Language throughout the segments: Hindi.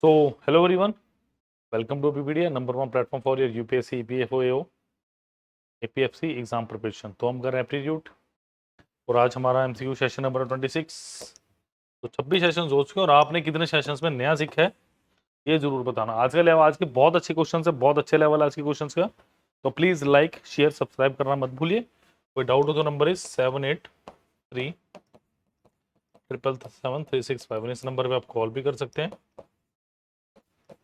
So, hello everyone. Welcome to PPDA, number one platform for your UPSC, EPFO, AO, APFC exam preparation. तो हम कर रहे हैं एप्टीट्यूड और आज हमारा MCQ सेशन नंबर 26। तो 26 सेशन हो चुके हैं और आपने कितने सेशंस में नया सीखा है ये जरूर बताना। आज का लेवल, आज के बहुत अच्छे क्वेश्चन है, बहुत अच्छे लेवल आज के क्वेश्चन का। तो प्लीज लाइक शेयर सब्सक्राइब करना मत भूलिए। कोई डाउट हो तो नंबर इज 7837773651। इस नंबर पे आप कॉल भी कर सकते हैं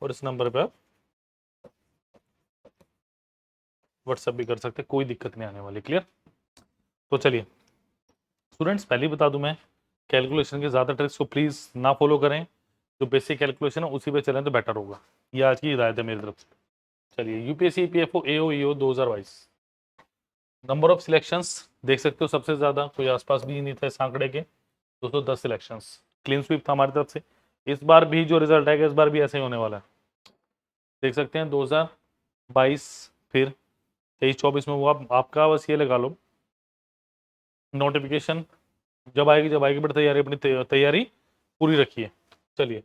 और इस नंबर पे आप व्हाट्सएप भी कर सकते हैं, कोई दिक्कत नहीं आने वाली। क्लियर? तो चलिए स्टूडेंट्स, पहले ही बता दूं मैं, कैलकुलेशन के ज़्यादा ट्रिक्स को प्लीज़ ना फॉलो करें। जो बेसिक कैलकुलेशन है उसी पे चलें तो बेटर होगा। ये आज की हिदायत है मेरी तरफ से। चलिए, UPSC PFO AO EO 2022 number of selections देख सकते हो, सबसे ज़्यादा कोई आसपास भी नहीं था इस आंकड़े के। 210 सिलेक्शंस क्लीन स्वीप था हमारी तरफ से। इस बार भी जो रिजल्ट आएगा इस बार भी ऐसे ही होने वाला है। देख सकते हैं 2022 फिर 23-24 में हुआ। आपका बस ये लगा लो, नोटिफिकेशन जब आएगी बट तैयारी, अपनी तैयारी पूरी रखिए। चलिए,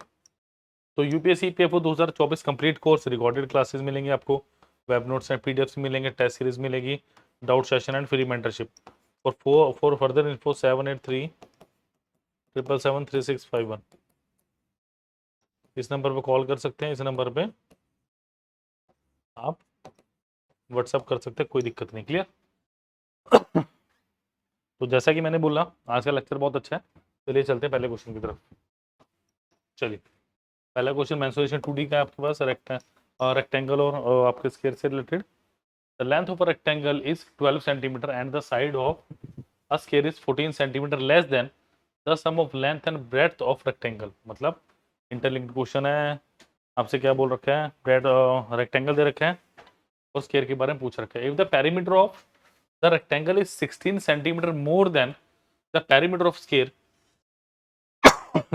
तो UPSC PFO 2024 complete course, recorded classes मिलेंगे आपको, वेब नोट्स एंड पीडीएफ्स मिलेंगे, टेस्ट सीरीज मिलेगी, doubt session and free mentorship. For further info 7837773651 इस नंबर पर कॉल कर सकते हैं। इस नंबर पे आप व्हाट्सअप कर सकते हैं, कोई दिक्कत नहीं। क्लियर? तो जैसा कि मैंने बोला, आज का लेक्चर बहुत अच्छा है। चलिए चलते हैं पहले क्वेश्चन की तरफ। चलिए, पहला क्वेश्चन मेंसुरेशन 2D का है आपके पास, रेक्टेंगल और आपके स्क्वायर से रिलेटेड। The length of a rectangle is 12 centimetre and the side of a square is 14 centimetre less than the sum of length and breadth of rectangle. मतलब इंटरलिंक्ड क्वेश्चन है। आपसे क्या बोल रखा है? ब्रेड रेक्टेंगल दे रखा है और स्क्वायर के बारे में पूछ रखा है। If the perimeter of the rectangle is 16 centimetre more than the perimeter of square,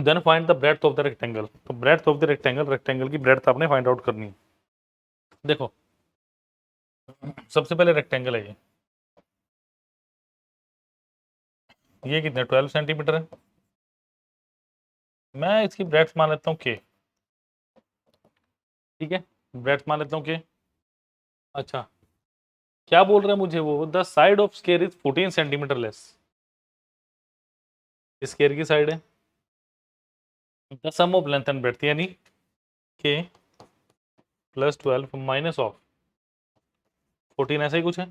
then find the breadth of the rectangle. तो breadth of the rectangle, rectangle की ब्रेड्थ आपने फाइंड आउट करनी है। देखो, सबसे पहले रेक्टेंगल है ये कितने 12 सेंटीमीटर है। मैं इसकी ब्रेड्थ मान लेता हूँ के। ठीक है, ब्रेड्थ मान लेता हूँ के। अच्छा, क्या बोल रहा है मुझे वो? The side of square is 14 centimetre less. Square की साइड है the sum of length and breadth, यानी के प्लस 12 माइनस ऑफ 14, ऐसा ही कुछ है।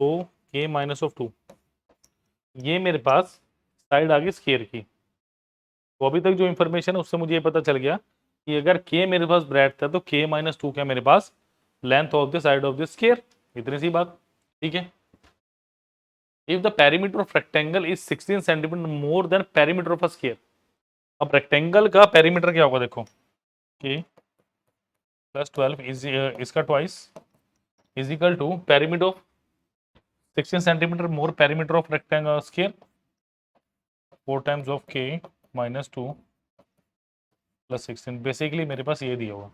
तो के माइनस ऑफ 2, ये मेरे पास साइड आ गई स्क्वायर की। तो अभी तक जो इंफॉर्मेशन है उससे मुझे ये पता चल गया कि अगर के मेरे पास ब्रेड्थ है तो के माइनस 2 क्या मेरे पास length of the side of the square. इतनी सी बात। ठीक है, if the perimeter of rectangle is 16 centimetre more than perimeter of a square. अब रेक्टेंगल का पेरीमीटर क्या होगा? देखो, के प्लस 12 इज इसका twice is equal to perimeter of 16 centimetre more perimeter of rectangle square 4 times of K minus 2 plus 16। Basically मेरे पास ये दिया हुआ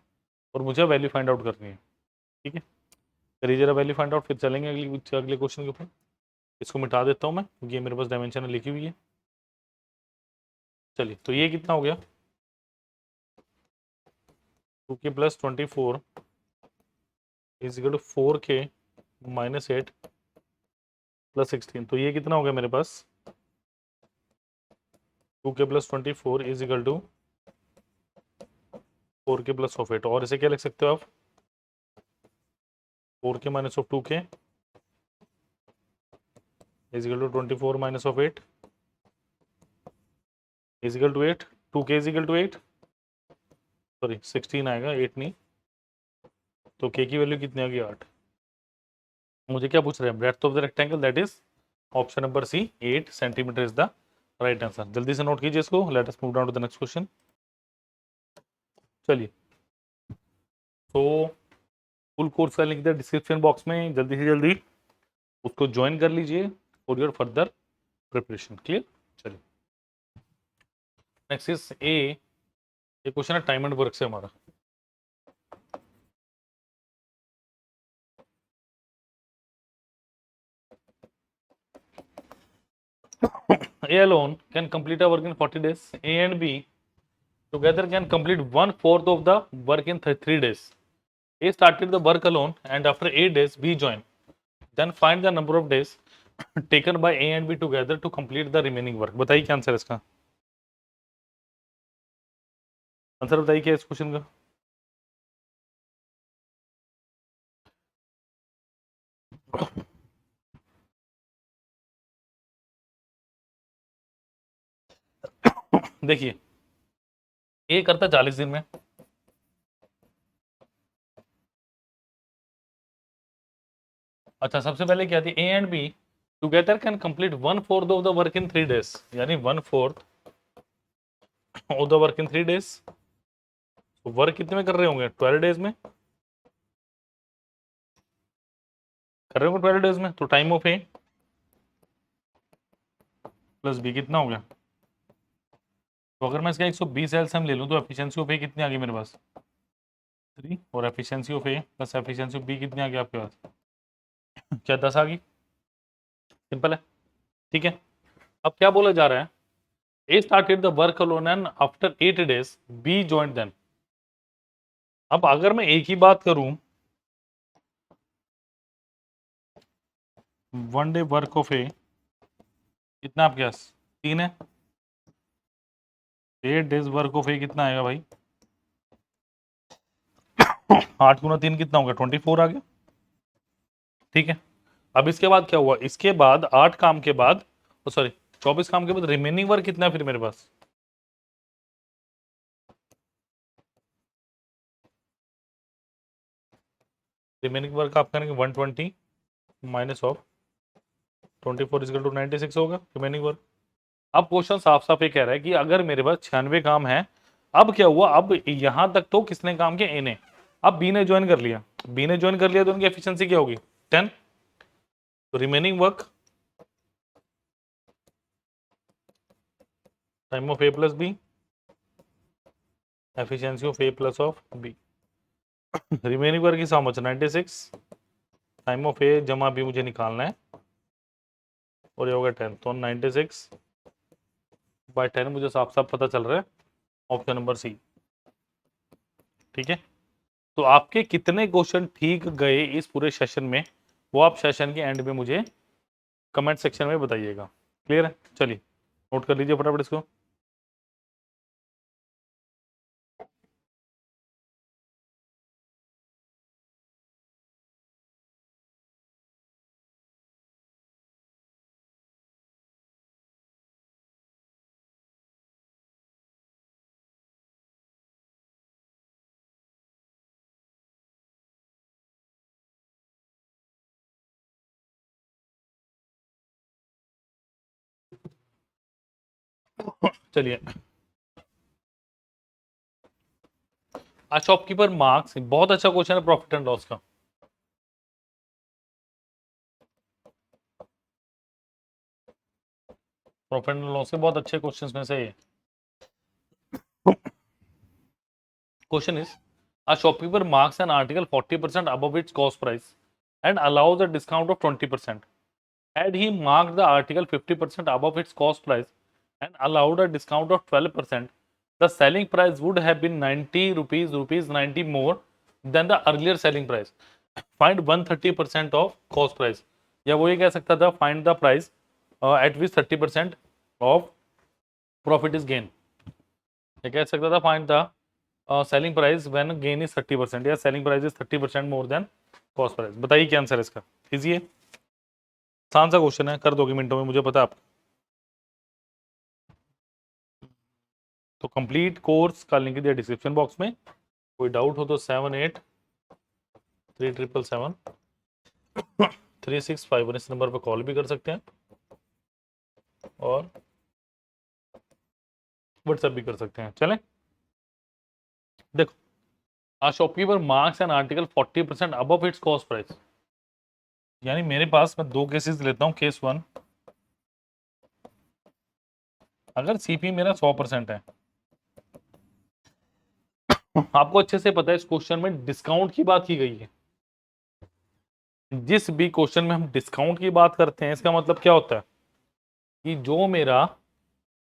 और मुझे वैल्यू फाइंड आउट करनी है। ठीक है, करिए जरा वैल्यू फाइंड आउट, फिर चलेंगे अगले क्वेश्चन के ऊपर। इसको मिटा देता हूँ मैं क्योंकि ये मेरे पास डायमेंशन लिखी हुई है। चलिए, तो ये कितना हो गया? 2k plus 24 is equal to 4k minus 8 plus 16। तो ये कितना हो गया मेरे पास? 2k plus 24 is equal to 4k plus of 8। और इसे क्या लिख सकते हो आप? 4k minus of 2k is equal to 24 minus of 8 is equal to 8। 2k is equal to 8, sorry 16 आएगा, 8 नहीं। तो k की वैल्यू कितनी आ गई? 8। मुझे क्या पूछ रहे हैं? Breadth of the rectangle, that is option number C, 8 centimetre is the right answer. जल्दी से नोट कीजिए इसको। Let us move down to the next question. चलिए, तो फुल कोर्स का लिंक दिया डिस्क्रिप्शन बॉक्स में, जल्दी से जल्दी उसको ज्वाइन कर लीजिए for your further preparation. Clear? चलिए, नेक्स्ट इज ए। ये क्वेश्चन है टाइम एंड वर्क से हमारा। A alone can complete a work in 40 days. A and B together can complete 1/4 of the work in 3 days. A started the work alone and after 8 days B joined. Then find the number of days taken by A and B together to complete the remaining work. बताइए क्या आंसर है इसका? आंसर बताइए क्या है इस क्वेश्चन का? देखिए ए करता 40 दिन में, अच्छा सबसे पहले क्या थी, A and be together can complete 1/4 of the work in 3 days, यानी 1/4 of the work in 3 days. तो वर्क कितने में कर रहे होंगे? 12 डेज में कर रहे होंगे, 12 डेज में। तो time of A plus B कितना हो गया? तो अगर मैं इसका 120 एलसीएम ले लूं तो एफिशिएंसी ऑफ ए कितनी आ गई मेरे पास? 3, और efficiency of A plus efficiency of B कितनी आ गई आपके पास? क्या 10 आ गई? सिंपल है, ठीक है। अब क्या बोला जा रहा है, A started the work alone and after 8 days B joined them. अब अगर मैं ए की बात करूं, 1 डे वर्क ऑफ ए कितना आपके पास? 3 है। 8 डेज वर्क ऑफ ए कितना आएगा भाई? 8 गुना 3 कितना होगा? 24 आ गया, ठीक है। अब इसके बाद क्या हुआ, इसके बाद 8 काम के बाद, सॉरी 24 काम के बाद रिमेनिंग वर्क कितना है फिर मेरे पास? रिमेनिंग वर्क आप करेंगे 120 माइनस ऑफ 24 इक्वल टू 96 होगा रिमेनिंग वर्क। अब क्वेश्चन साफ साफ ये कह रहा है कि अगर मेरे पास 96 काम है, अब क्या हुआ, अब यहां तक तो किसने काम किया? ए ने। अब बी ने ज्वाइन कर लिया, बी ने ज्वाइन कर लिया तो उनकी एफिशिएंसी क्या होगी? 10। तो remaining work time of A plus B, efficiency of A plus of B. Remaining work is how much? 96 time of A जमा बी मुझे निकालना है, और ये होगा 10। तो 96 बाय 10 मुझे साफ साफ पता चल रहा है ऑप्शन नंबर सी, ठीक है। तो आपके कितने क्वेश्चन ठीक गए इस पूरे सेशन में, वो आप सेशन के एंड में मुझे कमेंट सेक्शन में बताइएगा। क्लियर है? चलिए नोट कर लीजिए फटाफट इसको। चलिए, आज शॉपकीपर मार्क्स, बहुत अच्छा क्वेश्चन है प्रॉफिट एंड लॉस का। प्रॉफिट एंड लॉस के बहुत अच्छे क्वेश्चंस में से ये question is, a shopkeeper marks an article 40% above its cost price and allows a discount of 20%. Had he marked the article 50% above its cost price and allowed a discount of 12%, the selling price would have been 90 rupees 90 more than the earlier selling price. Find 130% of cost price. या वो ये कह सकता था find the price at which 30% of profit is gain। ये कह सकता था find the selling price when gain is 30%, या selling price is 30% more than cost price। बताइए क्या आंसर है इसका? इजी है, आसान सा क्वेश्चन है, कर दोगे मिनटों में, मुझे पता है आप। तो कंप्लीट कोर्स का लिंक दिया डिस्क्रिप्शन बॉक्स में, कोई डाउट हो तो 7837373651 इस नंबर पर कॉल भी कर सकते हैं और व्हाट्सएप भी कर सकते हैं। चलें, देखो, a shopkeeper marks an article 40% above its cost price, यानी मेरे पास, मैं दो केसेस लेता हूं। केस 1, अगर सीपी मेरा 100% है, आपको अच्छे से पता है इस क्वेश्चन में डिस्काउंट की बात की गई है। जिस भी क्वेश्चन में हम डिस्काउंट की बात करते हैं, इसका मतलब क्या होता है कि जो मेरा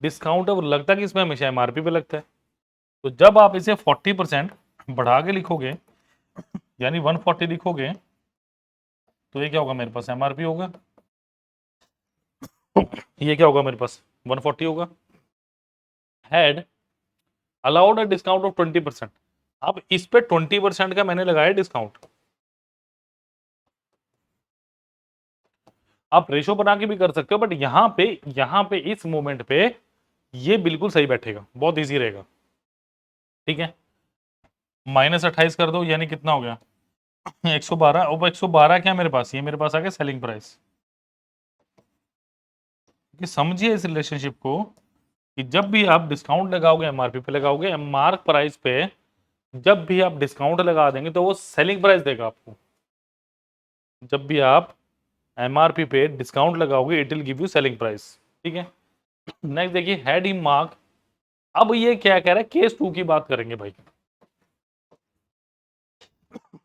डिस्काउंट है वो लगता है कि इसमें हमेशा एमआरपी पे लगता है। तो जब आप इसे 40% बढ़ा के लिखोगे, यानी 140 लिखोगे, तो ये क्या होगा मेरे पास, एमआरपी होगा। ये क्या होगा मेरे पास, 140 होगा। Had allowed a discount of 20%। अब इस पे 20% का मैंने लगाया डिस्काउंट। आप रेशो बना के भी कर सकते हो, बट यहां पे इस मोमेंट पे ये बिल्कुल सही बैठेगा, बहुत इजी रहेगा। ठीक है, -28 कर दो, यानी कितना हो गया 112। अब 112 क्या मेरे पास, ये मेरे पास आ गया सेलिंग प्राइस। कि समझिए इस रिलेशनशिप को, कि जब भी आप डिस्काउंट लगाओगे, एमआरपी पे लगाओगे, मार्क प्राइस पे जब भी आप डिस्काउंट लगा देंगे तो वो सेलिंग प्राइस देगा आपको। जब भी आप एमआरपी पे डिस्काउंट लगाओगे, it will give you selling price. ठीक है, नेक्स्ट देखिए, हैड ही मार्क। अब ये क्या कह रहा है, केस 2 की बात करेंगे भाई।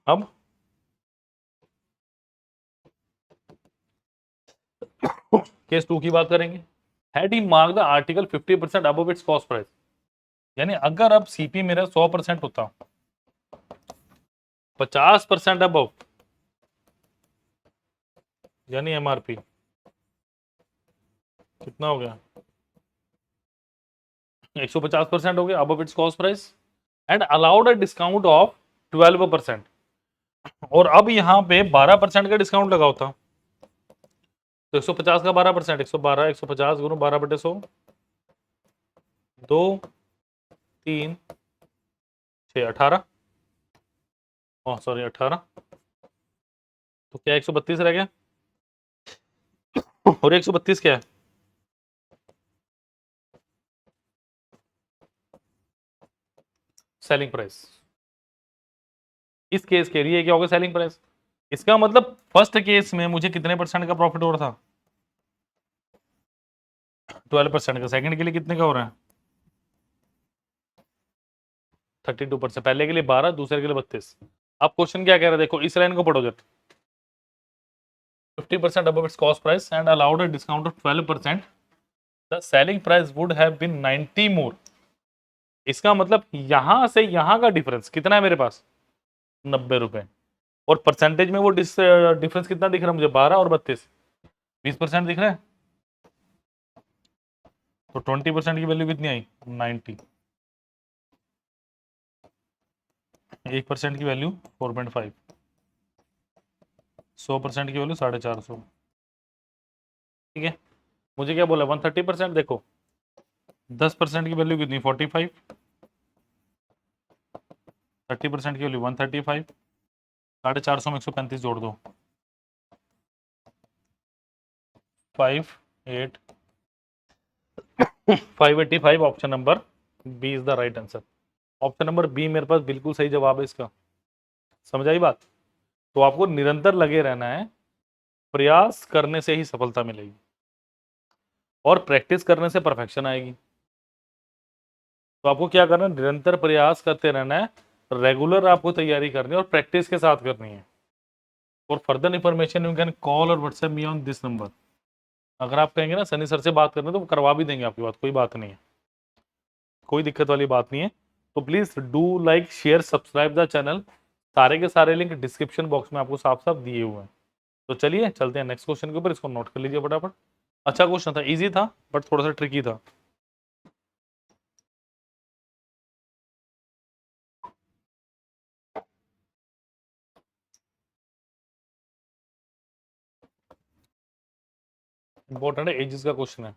अब केस 2 की बात करेंगे। Had he mark the article 50% above its cost price, यानी अगर अब सीपी मेरा 100% होता, 50% अबव, यानी एमआरपी कितना हो गया, 150% हो गया above its cost price, and allowed a discount of 12%। और अब यहाँ पे 12% का डिस्काउंट लगा होता, तो 150 का 12%, 112, 150 गुणा 12/100, 2 3 6 18, सॉरी 18, तो क्या 132 रह गया। और 132 क्या है, सेलिंग प्राइस। इस केस के लिए क्या होगा, सेलिंग प्राइस। इसका मतलब फर्स्ट केस में मुझे कितने परसेंट का प्रॉफिट हो रहा था, 12% का। सेकंड के लिए कितने का हो रहा है, 32%। पहले के लिए 12, दूसरे के लिए 32। अब क्वेश्चन क्या कह रहा है, देखो इस लाइन को पढ़ो जरा। 50% above its cost price and allowed a discount of 12%, the selling price would have been 90 more। इसका मतलब यहां से यहां का डिफरेंस कितना है मेरे पास, 90 रुपए। और परसेंटेज में वो डिफरेंस कितना दिख रहा है मुझे, 12 और 32, 20% दिख रहा है। तो 20% की वैल्यू कितनी आई, 90। 1% की वैल्यू 4.5, 100% की वैल्यू 450। ठीक है, मुझे क्या बोला, 130%। देखो 10% की वैल्यू कितनी, 45, 30% की वैल्यू 135, 450 में 135 जोड़ दो, 5 8 585। Option number B is the right answer. Option number B मेरे पास बिल्कुल सही जवाब है इसका। समझ आई बात। तो आपको निरंतर लगे रहना है, प्रयास करने से ही सफलता मिलेगी, और प्रैक्टिस करने से परफेक्शन आएगी। तो आपको क्या करना है, निरंतर प्रयास करते रहना है, रेगुलर आपको तैयारी करनी है और प्रैक्टिस के साथ करनी है। और further information you can call और WhatsApp me on this number. अगर आप कहेंगे ना सनी सर से बात करना, तो वो करवा भी देंगे आपकी बात, कोई बात नहीं है, कोई दिक्कत वाली बात नहीं है। तो please do like share subscribe the channel. सारे के सारे लिंक डिस्क्रिप्शन बॉक्स में आपको साफ साफ दिए हुए हैं। तो चलिए चलते हैं नेक्स्ट क्वेश्चन के ऊपर, इसको नोट कर लीजिए फटाफट। अच्छा क्वेश्चन था, इजी था, बट थोड़ा सा ट्रिकी था। इंपॉर्टेंट है, एजेस का क्वेश्चन है।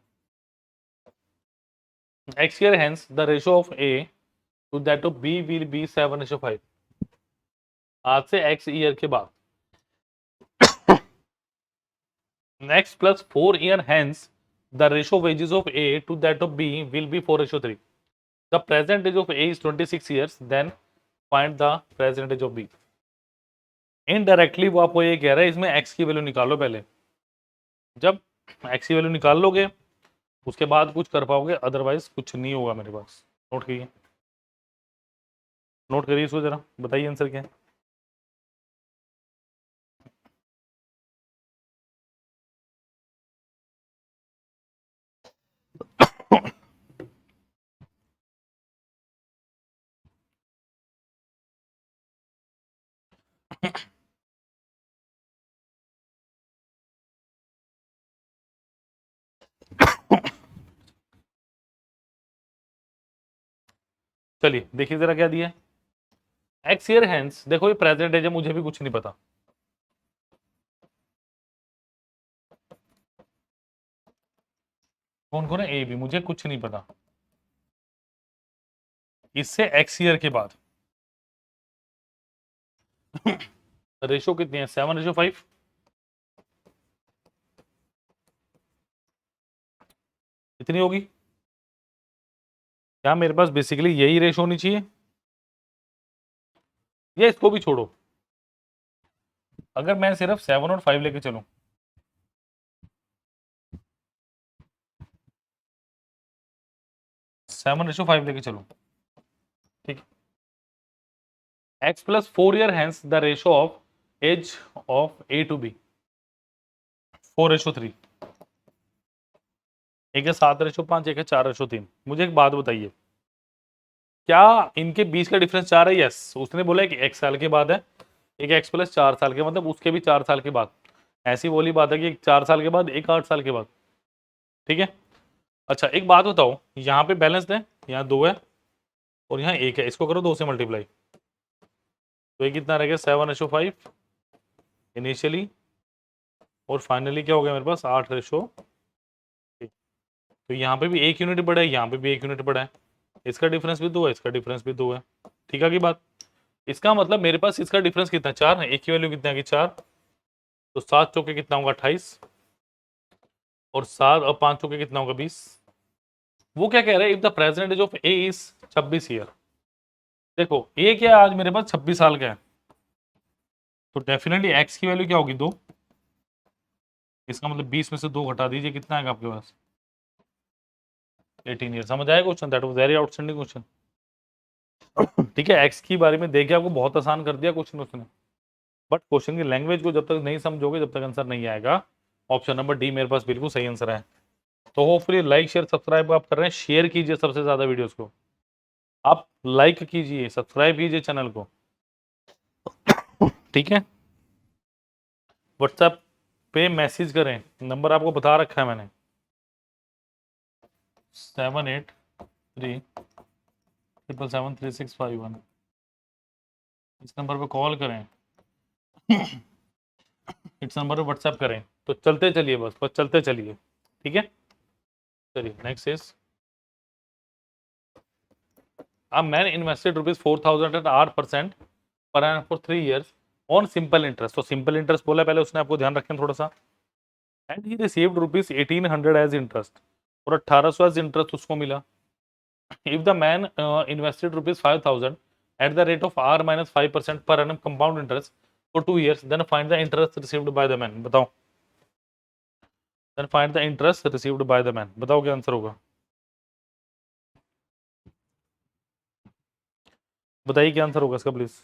Next year hence the ratio of A to that of B will be 7:5। आज से एक्स ईयर के बाद, next plus 4 year hence the ratio of ages of A to that of B will be 4:3। The present age of A is 26 years, then find the present age of B. Indirectly वो आपको ये कह रहा है, इसमें एक्स की वैल्यू निकालो पहले। जब एक्स की वैल्यू निकाल लोगे, उसके बाद कुछ कर पाओगे, अदरवाइज कुछ नहीं होगा मेरे पास। नोट करिए, नोट करिए इसको जरा, बताइए आंसर क्या है। चलिए देखिए जरा क्या दिया है। एक्स ईयर हैंस, देखो ये प्रेजेंट एज है, मुझे भी कुछ नहीं पता। कौन कौन है, ए बी, मुझे कुछ नहीं पता। इससे एक्स ईयर के बाद रेशो कितनी है, 7:5। कितनी होगी? क्या मेरे पास बेसिकली यही रेशो होनी चाहिए, या इसको भी छोड़ो? अगर मैं सिर्फ 7 और 5 लेके चलूं, 7:5 लेके चलूं, ठीक। X plus 4 year hence the ratio of age of A to B 4:3। एक है 7:5, एक है 4:3। मुझे एक बात बताइए, क्या इनके बीच का डिफरेंस 4 है? यस, उसने बोला है कि एक साल के बाद है, एक एक्स प्लस 4 साल के, मतलब उसके भी 4 साल के बाद। ऐसी बोली बात है कि एक 4 साल के बाद, एक 8 साल के बाद, ठीक है। अच्छा एक बात बताओ, यहाँ पे बैलेंस है, यहाँ 2 है और यहाँ 1 है, इसको करो 2 से मल्टीप्लाई, तो ये कितना रहेगा, 7:5 इनिशियली, और फाइनली क्या हो गया मेरे पास, 8:। तो यहाँ पे भी 1 यूनिट बढ़ा है, यहाँ पे भी 1 यूनिट बढ़ा है, इसका डिफरेंस भी 2 है, इसका डिफरेंस भी 2 है। ठीक है की बात? इसका मतलब मेरे पास इसका डिफरेंस कितना, 4 है, एक की वैल्यू कितना है, 4। तो 7 चौके कितना होगा, 28, और 7 और 5 चौके कितना होगा, 20। वो क्या कह रहा है, if the present age of A is 26 year. देखो ए क्या है, आज मेरे पास 26 साल का है, तो डेफिनेटली एक्स की वैल्यू क्या होगी, 2। इसका मतलब 20 में से 2 घटा दीजिए, कितना आएगा आपके पास, 18 ईयर। समझ आया question? That was very outstanding question. ठीक है, एक्स के बारे में देखिए, आपको बहुत आसान कर दिया क्वेश्चन उसने, बट क्वेश्चन की लैंग्वेज को जब तक नहीं समझोगे, जब तक आंसर नहीं आएगा। ऑप्शन नंबर डी मेरे पास बिल्कुल सही आंसर है। तो होपफुली लाइक शेयर सब्सक्राइब आप कर रहे हैं, शेयर कीजिए सबसे ज्यादा वीडियोस को, आप लाइक कीजिए, सब्सक्राइब कीजिए चैनल को, ठीक है। व्हाट्सएप पे मैसेज करें, नंबर आपको बता रखा है मैंने, 7837773651। इस नंबर पे कॉल करें, इस नंबर पे व्हाट्सएप करें। तो चलते चलिए, बस बस चलते चलिए, ठीक है। चलिए next is, a man invested ₹4,000 at 8% per annum for 3 years on simple interest। तो सिंपल इंटरेस्ट बोला पहले उसने, आपको ध्यान रखें थोड़ा सा। And he received ₹1,800 as interest, और 1800 एज इंटरेस्ट उसको मिला। If the man invested ₹5,000 at the rate of r minus 5% per annum compound interest for 2 years, then find the interest received by the man। बताओ, then find the interest received by the man। बताओ क्या आंसर होगा, बताइए क्या आंसर होगा इसका प्लीज।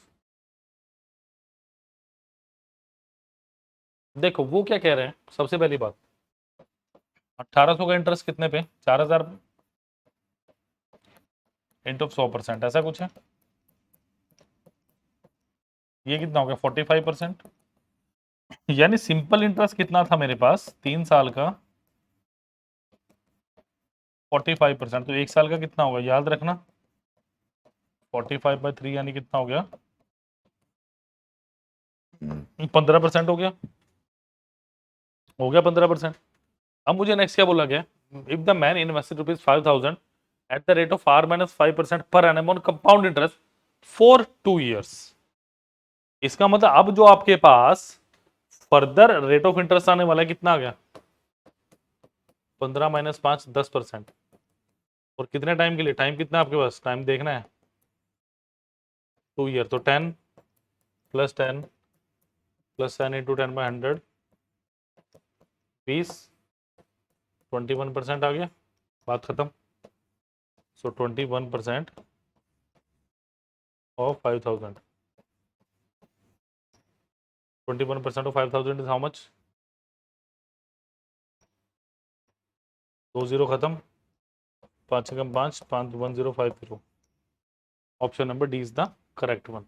देखो वो क्या कह रहे हैं, सबसे पहली बात, 1800 का इंटरेस्ट कितने पे, 4000 इंटू 100%, ऐसा कुछ है। ये कितना हो गया, 45%। यानी सिंपल इंटरेस्ट कितना था मेरे पास, 3 साल का, 45%। तो 1 साल का कितना होगा, याद रखना, 45/3 यानी कितना हो गया, 15% हो गया, 15%। अब मुझे नेक्स्ट क्या बोला गया, if the man invested ₹5,000 at the rate of r minus 5% per annum on compound interest for 2 years। इसका मतलब अब जो आपके पास फर्दर रेट ऑफ इंटरेस्ट आने वाला है, कितना आ गया, 15 - 5 10%। और कितने टाइम के लिए, टाइम कितना आपके पास, टाइम देखना है, 2 ईयर। तो 10 + 10 + 10 × 10/100, 20, 21% आ गया, बात खत्म। सो 21% of 5,000, 21% of 5,000 is how much, 2 0 खत्म, 5 कम 5 5 1050। Option number D is the correct one.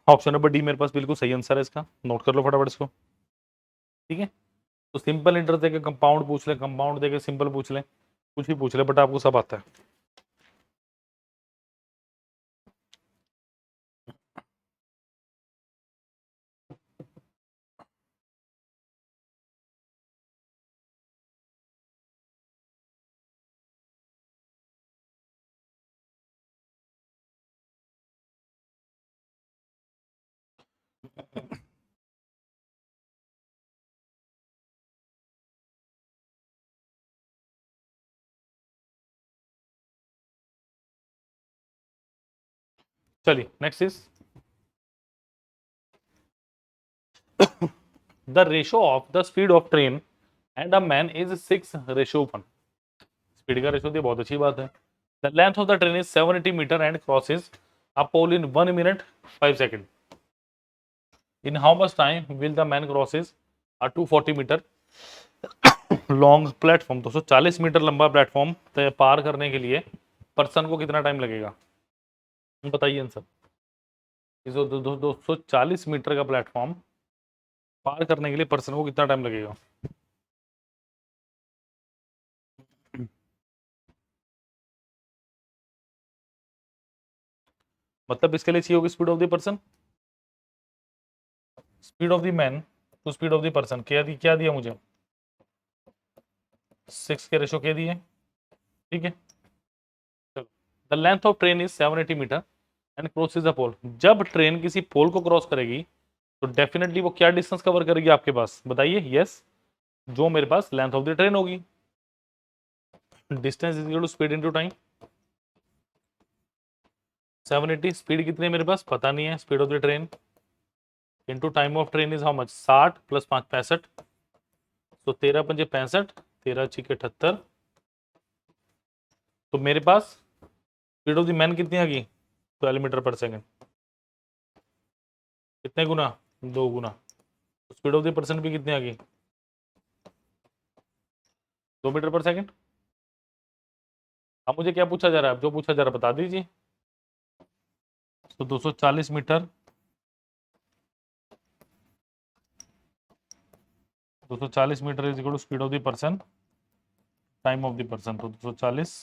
Option number D मेरे पास बिल्कुल सही आंसर है इसका, नोट कर लो फटाफट इसको। ठीक है, तो सिंपल इंटर देके कंपाउंड पूछ ले, कंपाउंड देके सिंपल पूछ ले, कुछ भी पूछ ले, बट आपको सब आता है। चलिए next is the ratio of the speed of train and a man is 6:1। Speed का रेशो, बहुत अच्छी बात है। The length of the train is 780 metre and crosses a pole in 1 minute 5 second. In how much time will the man crosses a 240 metre long platform. 240 metre लंबा प्लेटफॉर्म पार करने के लिए पर्सन को कितना टाइम लगेगा, बताइए आंसर। 240 मीटर का प्लेटफॉर्म पार करने के लिए पर्सन को कितना टाइम लगेगा। मतलब इसके लिए चाहिए होगी speed of the person, speed of the man to speed of the person. क्या दिया मुझे, 6 के रेशो के दिए। ठीक है, चलो। The length of train is 780 metre and crosses the pole. जब ट्रेन किसी पोल को क्रॉस करेगी तो डेफिनेटली वो क्या डिस्टेंस कवर करेगी आपके पास, बताइए। यस, जो मेरे पास लेंथ ऑफ द ट्रेन होगी। Distance is equal to speed into time. 780 speed कितनी है मेरे पास, पता नहीं है। Speed of the train into time of train is how much, 60 plus 5 65। तो 13 पंजे 65, 13 छिके 78। तो मेरे पास स्पीड ऑफ द मैन कितनी आ गई, 12 मीटर पर सेकंड। कितने गुना, 2 गुना। तो स्पीड ऑफ द पर्सन भी कितनी आ गई, 2 मीटर पर सेकंड। अब मुझे क्या पूछा जा रहा है, जो पूछा जा रहा है बता दीजिए। तो 240 metre 240 metre is equal to speed of the person time of the person. तो 240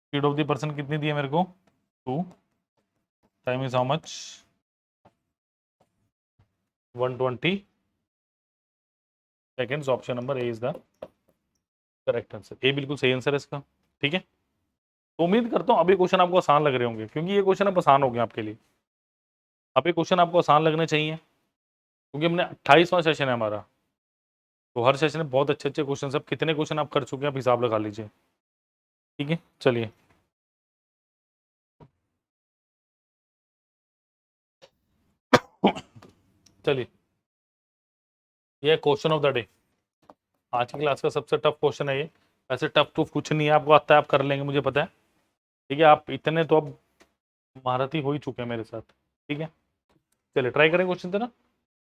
स्पीड ऑफ द पर्सन कितनी दी है मेरे को, 2। Time is how much, 120 seconds. Option number A is the correct answer. A बिल्कुल सही आंसर है इसका। ठीक है, तो उम्मीद करता हूँ अभी क्वेश्चन आपको आसान लग रहे होंगे, क्योंकि ये क्वेश्चन अब आसान हो गया आपके लिए। अब ये क्वेश्चन आपको आसान लगने चाहिए, क्योंकि हमने 28वां सेशन है हमारा, तो हर सेशन में बहुत अच्छे अच्छे क्वेश्चन। अब कितने क्वेश्चन आप कर चुके हैं, आप हिसाब लगा लीजिए। ठीक है, चलिए। चलिए, ये क्वेश्चन ऑफ द डे, आज की क्लास का सबसे टफ क्वेश्चन है ये। वैसे टफ टू कुछ नहीं है, आपको आता है, आप कर लेंगे, मुझे पता है। ठीक है, आप इतने तो अब महारथी हो ही चुके हैं मेरे साथ। ठीक है, चलिए ट्राई करें क्वेश्चन देना।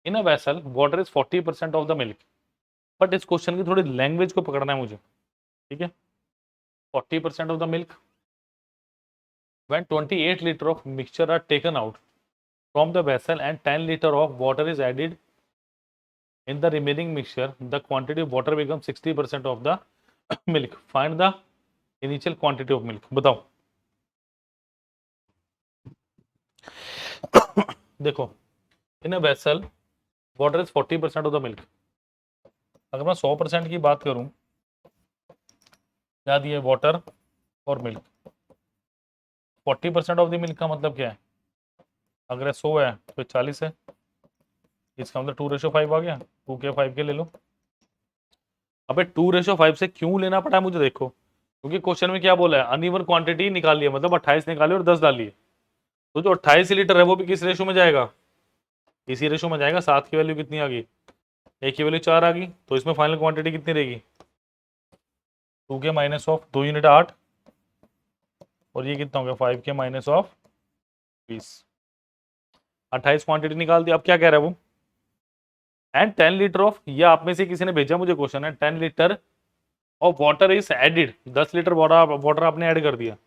In a vessel water is 40% of the milk. But इस क्वेश्चन की थोड़ी लैंग्वेज को पकड़ना है मुझे। ठीक है, 40% of the milk when 28 liter of mixture are taken out from the vessel and 10 liter of water is added in the remaining mixture, the quantity of water becomes 60% of the milk. Find the initial quantity of milk. बताओ। देखो, in a vessel water is 40% of the milk. अगर मैं 100% की बात करूं, क्या दिए, वाटर और मिल्क। 40% ऑफ द मिल्क का मतलब क्या है, अगर 100 है तो 40 है, इसका मतलब 2:5 आ गया। 2 के 5 के ले लो। अबे 2:5 से क्यों लेना पड़ा मुझे, देखो, क्योंकि क्वेश्चन में क्या बोला है, अनइवन क्वांटिटी निकाली है, मतलब 28 निकाली और 10 डाली है। तो जो 28 लीटर है वो भी किस रेशो में जाएगा, इसी रेशो में जाएगा। 7 की वैल्यू कितनी आ गई, एक की वैल्यू 4 आ गई। तो इसमें फाइनल क्वांटिटी कितनी रहेगी, 2 के माइनस ऑफ 2 यूनिट 8, और ये कितना हो गया, 5 के माइनस ऑफ 20। 28 क्वांटिटी निकाल दी। अब क्या कह रहा है वो, एंड 10 लीटर ऑफ, ये आप में से किसी ने भेजा मुझे क्वेश्चन है, 10 litre of water is added. 10 litre water आपने ऐड कर दिया।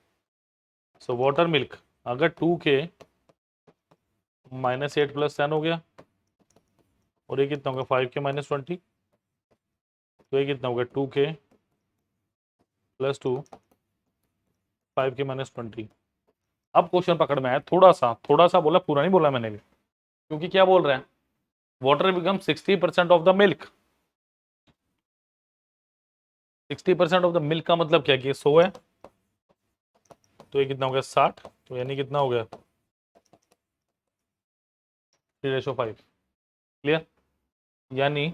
सो वाटर मिल्क, अगर 2 के -8 + 10 हो गया, और ये कितना होगा 5k - 20, तो ये कितना हो गया 2k + 2 5k - 20। अब क्वेश्चन पकड़ में आया, थोड़ा सा बोला, पूरा नहीं बोला मैंने भी, क्योंकि क्या बोल रहा है, water become 60% of the milk. 60% of the milk का मतलब क्या कि 100 है, तो ये कितना हो गया 60, तो यानी कितना हो गया 3/5। क्लियर, यानी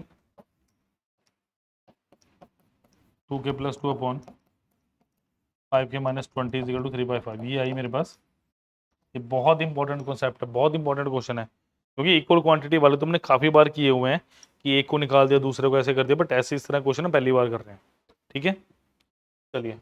2k + 2 अपॉन 5k - 20 = 3/5। ये आई मेरे पास। ये बहुत इंपॉर्टेंट कॉन्सेप्ट है, बहुत इंपॉर्टेंट क्वेश्चन है, क्योंकि इक्वल क्वांटिटी वाले तुमने काफी बार किए हुए हैं कि एक को निकाल दिया दूसरे को ऐसे कर दिया, बट ऐसे इस तरह क्वेश्चन पहली बार कर रहे हैं। ठीक है, चलिए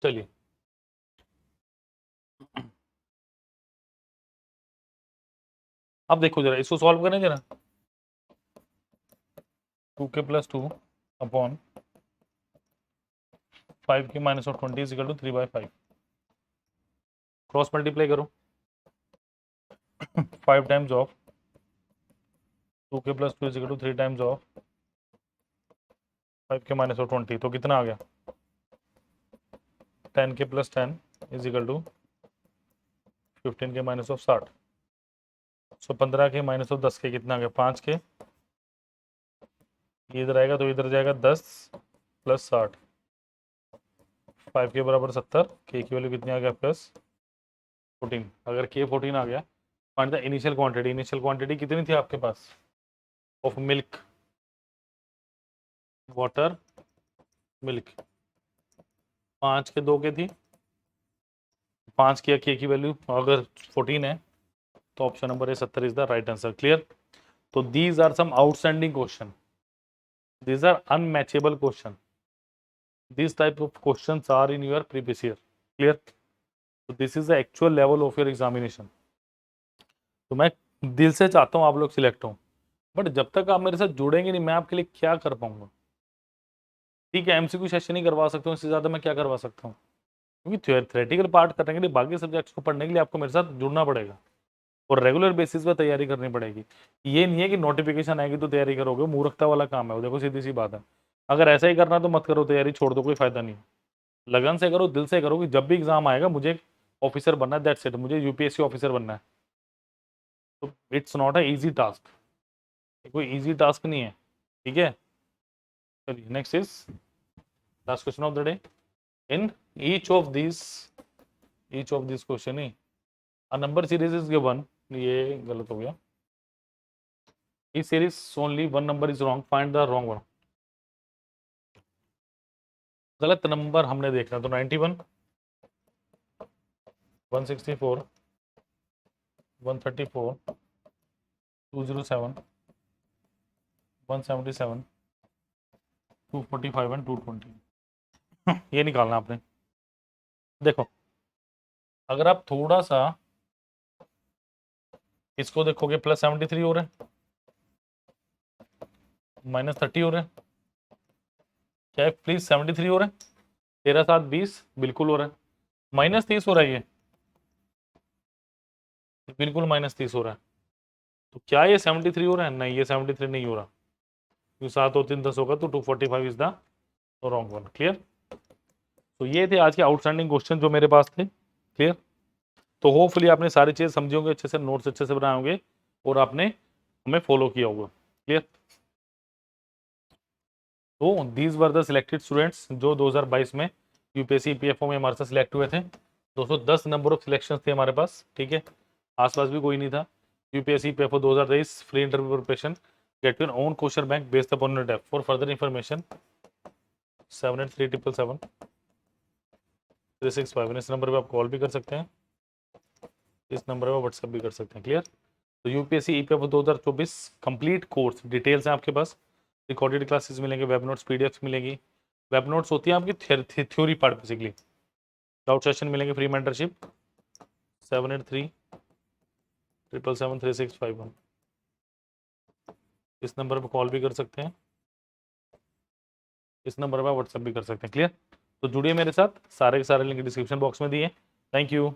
चलिए अब देखो जरा, इसको सॉल्व करें जरा। 2k + 2 upon 5k - 20 = 3/5। Cross multiply करो, 5 times of 2k + 2 = 3 times of 5k - 20, तो कितना आ गया 10k + 10 = 15k - 60। सो 15k - 10 के कितना आ गया 5k, ये इधर आएगा तो इधर जाएगा 10 + 60, 5k = 70, k की वैल्यू कितनी आ गया +14। अगर k 14 आ गया, find the initial quantity. Initial quantity कितनी थी आपके पास ऑफ मिल्क, वाटर मिल्क, 5 के 2 के थी, 5 की k की वैल्यू अगर 14 है, तो option number A 70 is the right answer. Clear, तो these are some outstanding question, these are unmatchable question, these type of questions are in your previous year। clear, so this is the actual level of your examination। तो मैं दिल से चाहता हूँ आप लोग सिलेक्ट हो, बट जब तक आप मेरे साथ जुड़ेंगे नहीं, मैं आपके लिए क्या कर पाऊंगा। ठीक है, एमसीक्यू सेशन ही करवा सकता हूँ, इससे ज्यादा मैं क्या करवा सकता हूँ, क्योंकि थ्योरेटिकल पार्ट करने के लिए, बाकी सब्जेक्ट्स को पढ़ने के लिए आपको मेरे साथ जुड़ना पड़ेगा और रेगुलर बेसिस पे तैयारी करनी पड़ेगी। ये नहीं है कि नोटिफिकेशन आएगी तो तैयारी करोगे, मूर्खता वाला काम है वो, देखो सीधी सी बात है। अगर ऐसा ही करना तो मत करो, तैयारी छोड़ दो, कोई फायदा नहीं। लगन से करो, दिल से करो, कि जब भी एग्जाम आएगा मुझे ऑफिसर बनना है, दैट्स इट, मुझे यूपीएससी ऑफिसर बनना है। तो it's not a easy task, कोई इजी टास्क नहीं है। ठीक है, चलिए next is last question of the day. In each of this question he a number series is given, ये गलत हो गया, इस series only one number is wrong, find the wrong one. गलत नंबर हमने देखना, तो 91, 164, 134, 207, 177, 245 एंड 220। ये निकालना आपने। देखो, अगर आप थोड़ा सा इसको देखोगे, +73 हो रहा है, -30 हो रहा है, क्या है प्लीज 73 हो रहा है, 13 7 20 बिल्कुल हो रहा है, -30 हो रहा है, ये बिल्कुल -30 हो रहा है। तो क्या ये 73 हो रहा है, नहीं ये 73 नहीं हो रहा, क्योंकि 7 और 3 10 होगा, तो 245 is the wrong one. Clear, तो ये थे आज के आउटस्टैंडिंग क्वेश्चन जो मेरे पास थे। क्लियर, तो होपफुली आपने सारी चीज़ समझी होंगे, अच्छे से नोट्स अच्छे से बनाए होंगे और आपने हमें फॉलो किया होगा। क्लियर, तो these were the selected students जो 2022 में यूपीएससी पीएफओ में हमारे साथ सिलेक्ट हुए थे। 210 नंबर ऑफ सिलेक्शन थे हमारे पास। ठीक है, आसपास भी कोई नहीं था। UPSC PFO 2023 free interview preparation, get your own question bank based upon your depth. For further information 783777 इस नंबर पर आप कॉल भी कर सकते हैं, इस नंबर पर व्हाट्सएप भी कर सकते हैं। क्लियर, तो UPSC EPFO 2024 complete course details हैं आपके पास, रिकॉर्डेड क्लासेस मिलेंगे, वेब नोट्स पीडीएफ मिलेगी। वेब नोट्स होती है आपकी theory part basically, doubt session मिलेंगे, फ्री मेंटरशिप 783777 7773651। इस नंबर पर कॉल भी कर सकते हैं, इस नंबर पर व्हाट्सएप भी कर सकते हैं। क्लियर? तो जुड़िए मेरे साथ, सारे के सारे लिंक डिस्क्रिप्शन बॉक्स में दिए। Thank you.